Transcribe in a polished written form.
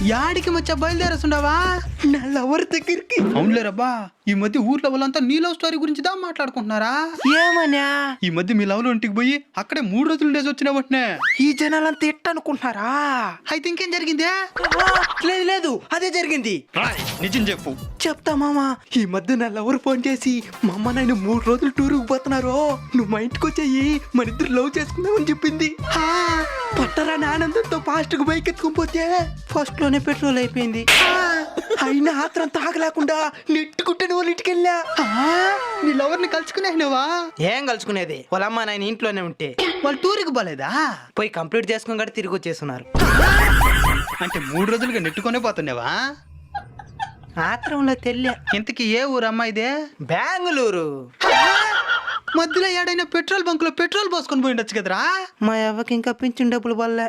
యాడికి మచ్చా బయలుదేరేస్తుండవా? నా లవర్ దగ్గరికి. అవునులేరబ్బా, ఈ మధ్య ఊర్లో వాళ్ళంతా నీ లవ్ స్టోరీ గురించి దా మాట్లాడుకుంటున్నారా? ఏమన్నా ఈ మధ్య మీ లవ్ లో ఇంటికి పోయి అక్కడే 3 రోజులు ఉండేసి వచ్చిన వెంటనే ఈ జనాలంతా ఎట్టనుకుంటున్నారా? అయితే ఇంకేం జరిగిందే? లేదు లేదు, అదే జరిగింది. నిజం చెప్పు. చెప్తా మామా. ఈ మధ్య నా లవర్ ఫోన్ చేసి మా అమ్మ నాయన 3 రోజులు టూర్కి పోతున్నారు, నువ్వు మా ఇంటికి వచ్చేయి, మన ఇద్దరు లవ్ చేసుకుందామని చెప్పింది. పట్టరాని ఆనందంతో ఫాస్ట్ గా బైక్ ఎత్తుకుని పోతే ఫస్ట్ లోనే పెట్రోల్ అయిపోయింది. అయినా ఆత్రం తాగలేకుండా నెట్టుకుంటే వాళ్ళ ఇంటికి వెళ్ళా. నీ లవర్ ని కలుసుకునేవా? ఏం కలుసుకునేది, వాళ్ళ అమ్మ నాయన ఇంట్లోనే ఉంటే వాళ్ళు టూర్కి పోలేదా? పోయి కంప్లీట్ చేసుకుని కూడా తిరిగి వచ్చేస్తున్నారు. అంటే 3 రోజులుగా నెట్టుకునే పోతున్నావా? ఆత్రంలో తెల్లే. ఇంతకీ ఏ ఊరు అమ్మాయిదే? బెంగళూరు. మధ్యలో ఏడైనా పెట్రోల్ బంక్ లో పెట్రోల్ పోసుకొని పోయిండొచ్చు కదరా? మా అవ్వకి ఇంకా పింఛన్ డబ్బులు వల్లే.